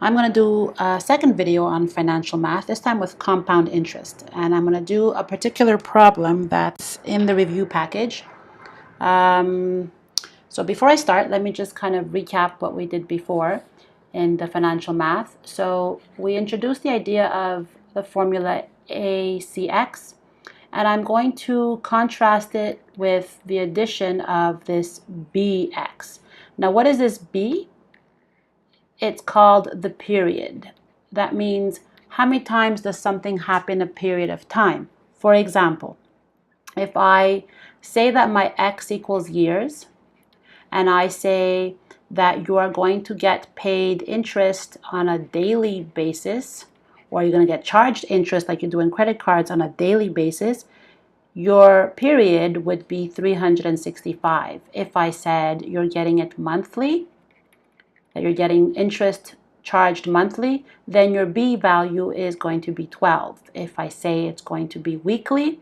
I'm going to do a second video on financial math, this time with compound interest. And I'm going to do a particular problem that's in the review package. So before I start, let me just kind of recap what we did before in the financial math. So we introduced the idea of the formula ACX, and I'm going to contrast it with the addition of this BX. Now, what is this B? It's called the period. That means how many times does something happen in a period of time? For example, if I say that my X equals years, and I say that you are going to get paid interest on a daily basis, or you're going to get charged interest like you do in credit cards on a daily basis, your period would be 365. If I said you're getting it monthly, that you're getting interest charged monthly, then your B value is going to be 12. If I say it's going to be weekly,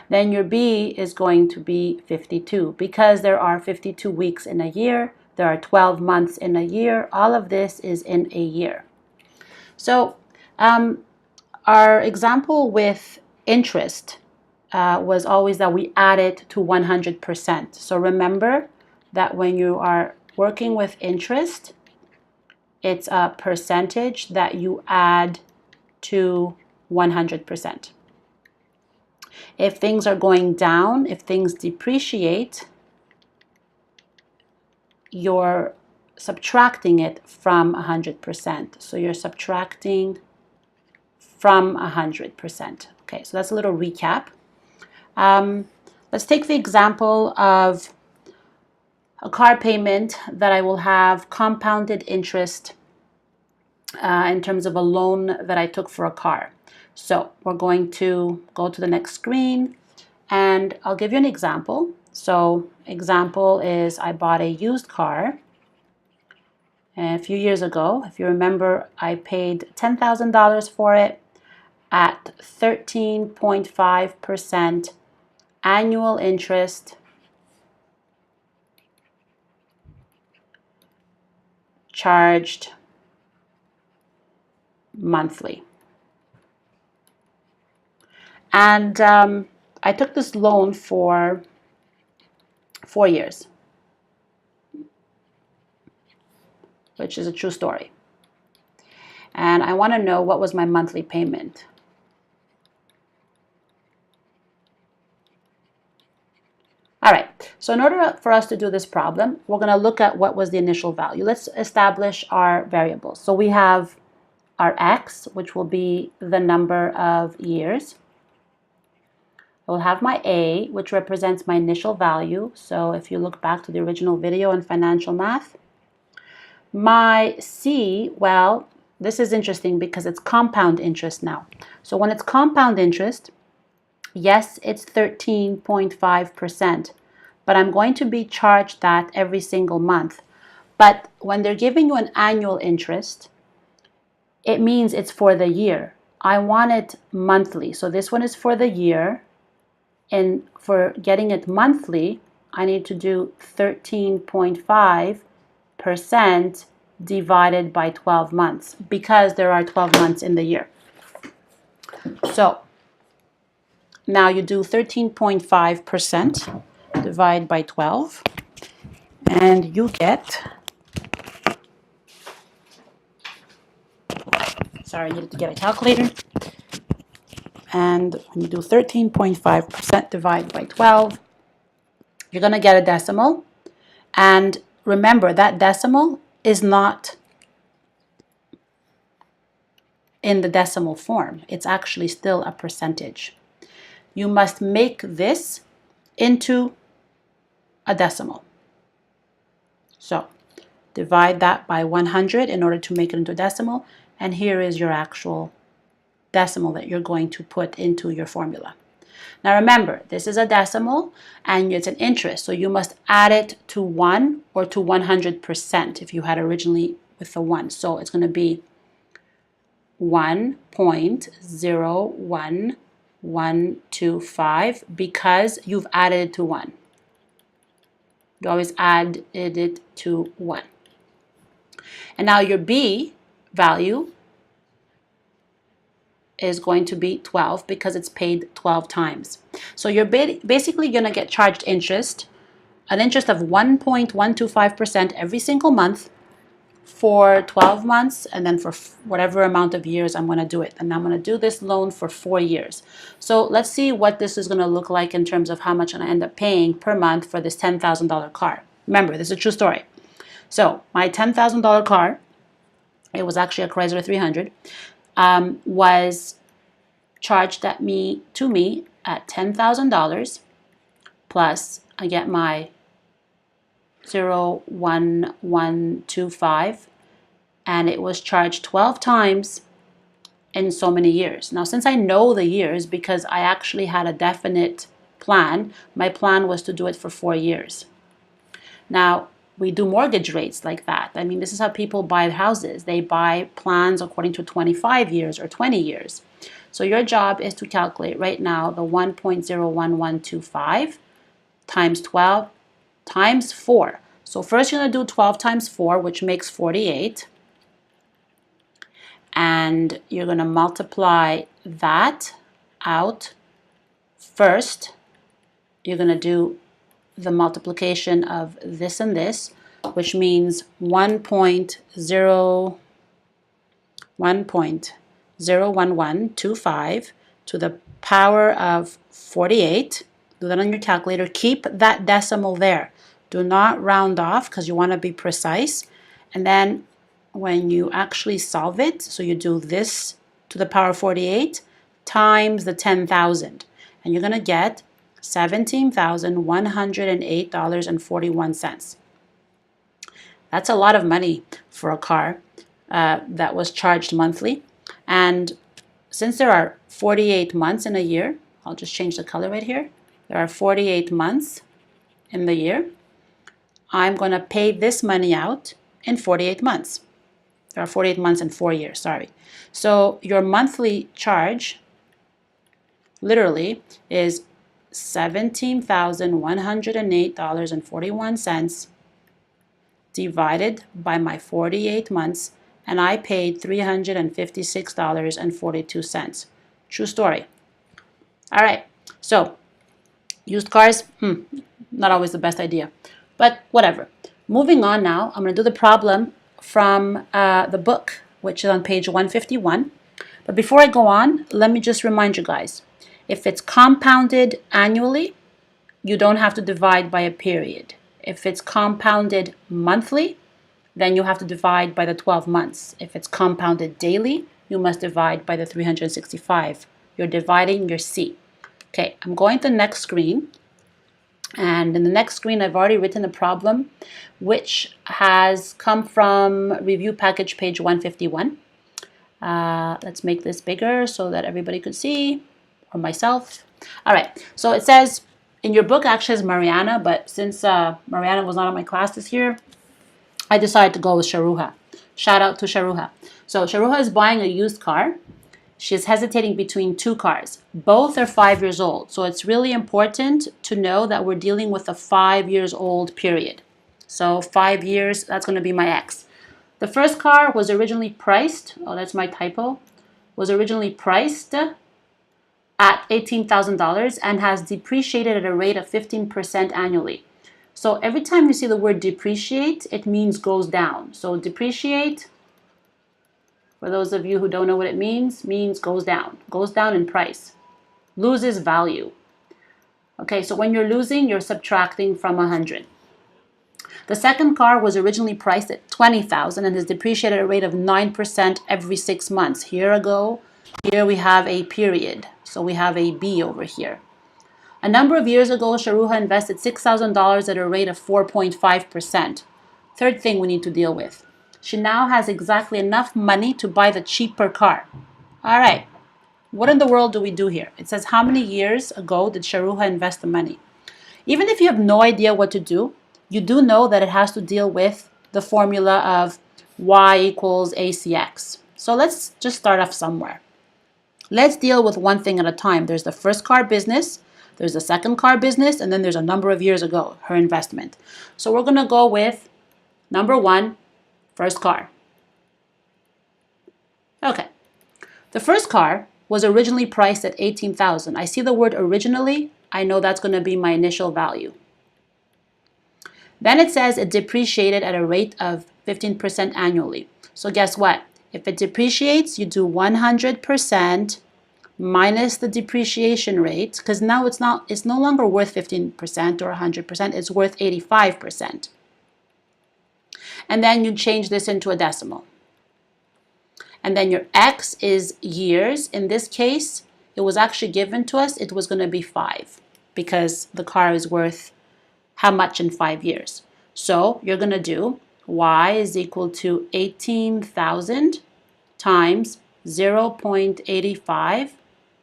then your B is going to be 52. Because there are 52 weeks in a year, there are 12 months in a year, all of this is in a year. So our example with interest was always that we add it to 100%. So remember that when you are working with interest, it's a percentage that you add to 100%. If things are going down, if things depreciate, you're subtracting it from 100%. So you're subtracting from 100%. Okay, so that's a little recap. Let's take the example of a car payment that I will have compounded interest in terms of a loan that I took for a car. So we're going to go to the next screen and I'll give you an example. So example is I bought a used car a few years ago. If you remember, I paid $10,000 for it at 13.5% annual interest charged monthly. And I took this loan for 4 years, which is a true story. And I want to know what was my monthly payment. All right, so in order for us to do this problem, we're going to look at what was the initial value. Let's establish our variables. So we have our X, which will be the number of years. I will have my A, which represents my initial value. So if you look back to the original video on financial math, my C, well, this is interesting because it's compound interest now. So when it's compound interest, yes, it's 13.5%, but I'm going to be charged that every single month. But when they're giving you an annual interest, it means it's for the year. I want it monthly. So this one is for the year. And for getting it monthly, I need to do 13.5% divided by 12 months because there are 12 months in the year. So now you do 13.5% divided by 12 and you get, sorry, I needed to get a calculator. And when you do 13.5% divided by 12, you're going to get a decimal. And remember, that decimal is not in the decimal form. It's actually still a percentage. You must make this into a decimal. So divide that by 100 in order to make it into a decimal. And here is your actual decimal that you're going to put into your formula. Now remember, this is a decimal and it's an interest, so you must add it to 1 or to 100% if you had originally with the 1. So it's going to be 1.01125 because you've added it to 1. You always added it to 1. And now your B value is going to be 12 because it's paid 12 times. So you're basically going to get charged interest, an interest of 1.125% every single month for 12 months, and then for whatever amount of years I'm going to do it. And I'm going to do this loan for 4 years. So let's see what this is going to look like in terms of how much I'm going to end up paying per month for this $10,000 car. Remember, this is a true story. So my $10,000 car, it was actually a Chrysler 300, was charged to me at $10,000 plus I get my 0.1125, and it was charged 12 times in so many years. Now, since I know the years because I actually had a definite plan, my plan was to do it for 4 years. Now, we do mortgage rates like that. I mean, this is how people buy houses. They buy plans according to 25 years or 20 years. So your job is to calculate right now the 1.01125 times 12 times 4. So first you're going to do 12 times 4, which makes 48. And you're going to multiply that out first. You're going to do the multiplication of this and this, which means 1.01125 to the power of 48. Do that on your calculator. Keep that decimal there. Do not round off because you want to be precise. And then when you actually solve it, so you do this to the power of 48 times the 10,000, and you're going to get $17,108.41. That's a lot of money for a car that was charged monthly. And since there are 48 months in a year, I'll just change the color right here. There are 48 months in the year. I'm going to pay this money out in 48 months. There are 48 months and 4 years, sorry. So your monthly charge literally is $17,108.41 divided by my 48 months, and I paid $356.42. True story. All right, so used cars, not always the best idea, but whatever. Moving on now, I'm going to do the problem from the book, which is on page 151. But before I go on, let me just remind you guys, if it's compounded annually, you don't have to divide by a period. If it's compounded monthly, then you have to divide by the 12 months. If it's compounded daily, you must divide by the 365. You're dividing your C. Okay, I'm going to the next screen. And in the next screen, I've already written a problem, which has come from review package page 151. Let's make this bigger so that everybody could see, or myself. All right, so it says, in your book actually is Mariana, but since Mariana was not in my class this year, I decided to go with Sharuha. Shout out to Sharuha. So Sharuha is buying a used car. She's hesitating between two cars. Both are 5 years old. So it's really important to know that we're dealing with a 5 years old period. So 5 years, that's going to be my X. The first car was originally priced, oh, that's my typo, was originally priced at $18,000 and has depreciated at a rate of 15% annually. So every time you see the word depreciate, it means goes down. So depreciate, for those of you who don't know what it means goes down in price, loses value. Okay, so when you're losing, you're subtracting from 100. The second car was originally priced at $20,000 and has depreciated at a rate of 9% every 6 months. Here we have a period. So we have a B over here. A number of years ago, Sharuha invested $6,000 at a rate of 4.5%. Third thing we need to deal with. She now has exactly enough money to buy the cheaper car. All right, what in the world do we do here? It says, how many years ago did Sharuha invest the money? Even if you have no idea what to do, you do know that it has to deal with the formula of Y equals ACX. So let's just start off somewhere. Let's deal with one thing at a time. There's the first car business, there's the second car business, and then there's a number of years ago, her investment. So we're going to go with number one, First car. Okay. The first car was originally priced at $18,000. I see the word originally. I know that's going to be my initial value. Then it says it depreciated at a rate of 15% annually. So guess what? If it depreciates, you do 100% minus the depreciation rate, because now it's no longer worth 15% or 100%, it's worth 85%. And then you change this into a decimal. And then your X is years. In this case, it was actually given to us, it was going to be 5, because the car is worth how much in 5 years. So you're going to do Y is equal to 18,000 times 0.85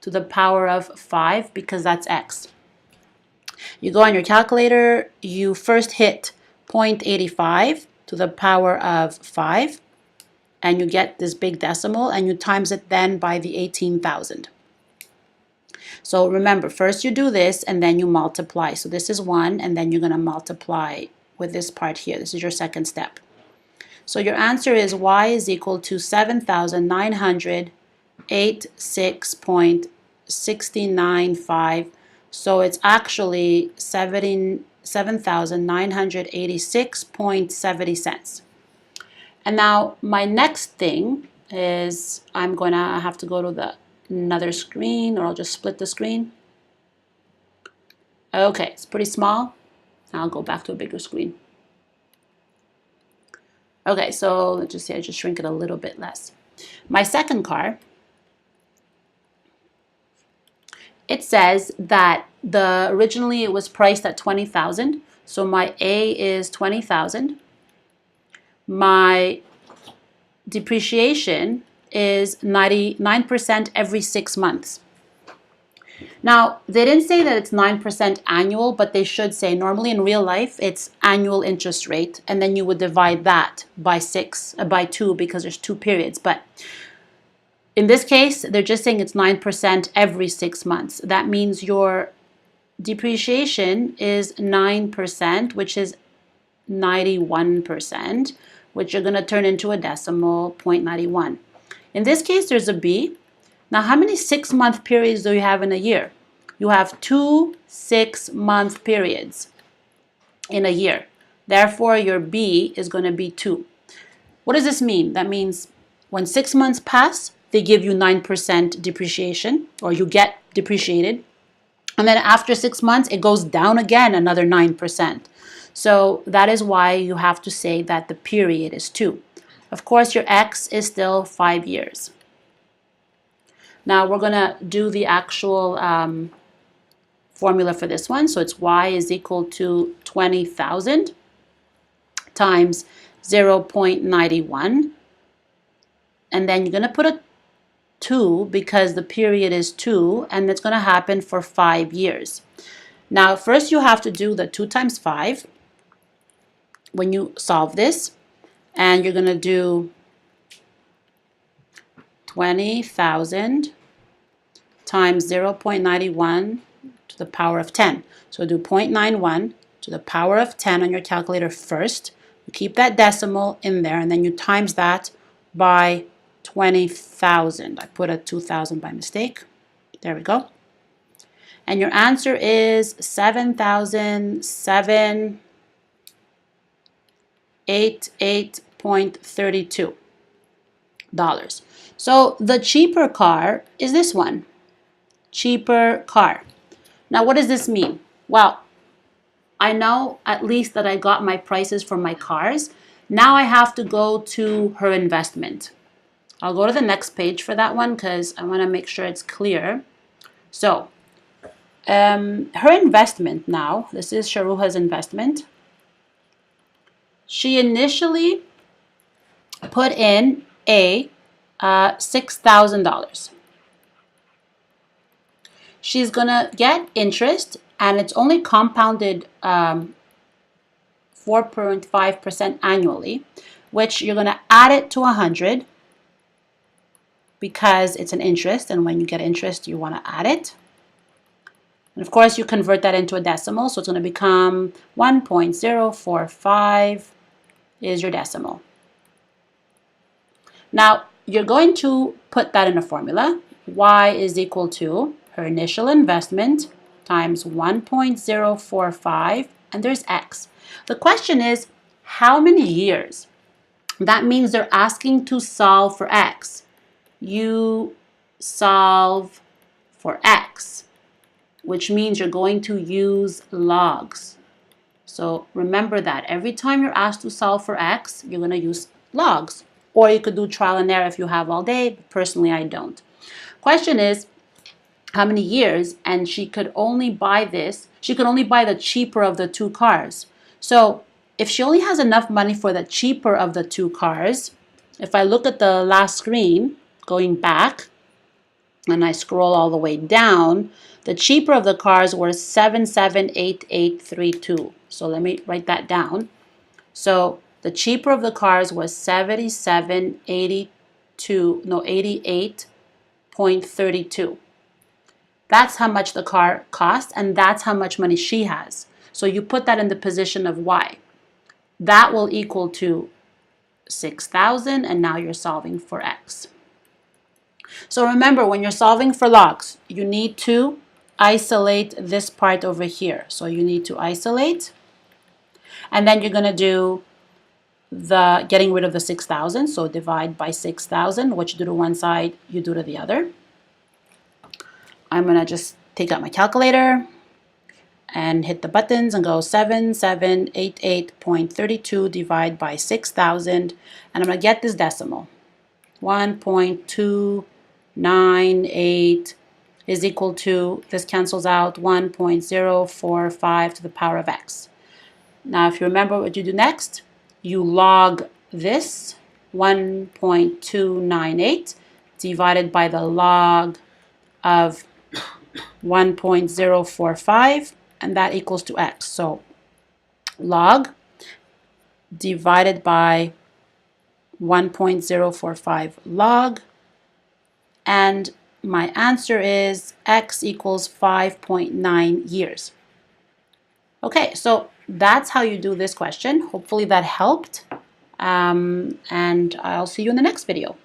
to the power of 5, because that's X. You go on your calculator, you first hit 0.85 to the power of 5, and you get this big decimal, and you times it then by the 18,000. So remember, first you do this, and then you multiply. So this is 1, and then you're going to multiply with this part here. This is your second step. So your answer is Y is equal to 7,986.695. So it's actually 7,986.70 cents. And now my next thing is I'm going to have to go to another screen, or I'll just split the screen. Okay, it's pretty small. I'll go back to a bigger screen. Okay, so let's just say I just shrink it a little bit less. My second car, it says that originally it was priced at 20,000. So my A is 20,000. My depreciation is 99% every 6 months. Now, they didn't say that it's 9% annual, but they should say normally in real life it's annual interest rate, and then you would divide that by 2, because there's 2 periods. But in this case, they're just saying it's 9% every 6 months. That means your depreciation is 9%, which is 91%, which you're going to turn into a decimal, 0.91. In this case, there's a B. Now, how many 6-month periods do you have in a year? You have 2 6-month periods in a year. Therefore, your B is going to be 2. What does this mean? That means when 6 months pass, they give you 9% depreciation, or you get depreciated. And then after 6 months, it goes down again another 9%. So that is why you have to say that the period is 2. Of course, your X is still 5 years. Now we're going to do the actual formula for this one. So it's Y is equal to 20,000 times 0.91. And then you're going to put a 2 because the period is 2, and it's going to happen for 5 years. Now first you have to do the 2 times 5 when you solve this, and you're going to do 20,000 times 0.91 to the power of 10. So do 0.91 to the power of 10 on your calculator first. You keep that decimal in there, and then you times that by 20,000. I put a 2,000 by mistake. There we go. And your answer is $7,788.32. So the cheaper car is this one. Cheaper car. Now what does this mean? Well, I know at least that I got my prices for my cars. Now I have to go to her investment. I'll go to the next page for that one because I want to make sure it's clear. So her investment now, this is Sharuha's investment. She initially put in $6,000. She's going to get interest, and it's only compounded 4.5% annually, which you're going to add it to 100 because it's an interest, and when you get interest, you want to add it. And of course, you convert that into a decimal, so it's going to become 1.045 is your decimal. Now, you're going to put that in a formula. Y is equal to her initial investment times 1.045, and there's X. The question is, how many years? That means they're asking to solve for X. You solve for X, which means you're going to use logs. So remember that every time you're asked to solve for X, you're going to use logs. Or you could do trial and error if you have all day. But personally, I don't. Question is, how many years? And she could only buy this. She could only buy the cheaper of the two cars. So if she only has enough money for the cheaper of the two cars, if I look at the last screen, going back, and I scroll all the way down, the cheaper of the cars were 778832. So let me write that down. So the cheaper of the cars was 88.32. That's how much the car costs, and that's how much money she has. So you put that in the position of Y. That will equal to 6,000, and now you're solving for X. So remember, when you're solving for logs, you need to isolate this part over here. So you need to isolate, and then you're going to do the getting rid of the 6,000. So divide by 6,000. What you do to one side, you do to the other. I'm going to just take out my calculator and hit the buttons and go 7788.32 divide by 6,000. And I'm going to get this decimal. 1.298 is equal to, this cancels out, 1.045 to the power of X. Now, if you remember what you do next, you log this 1.298 divided by the log of 1.045, and that equals to X. So log divided by 1.045 log, and my answer is X equals 5.9 years. Okay, so that's how you do this question. Hopefully that helped, and I'll see you in the next video.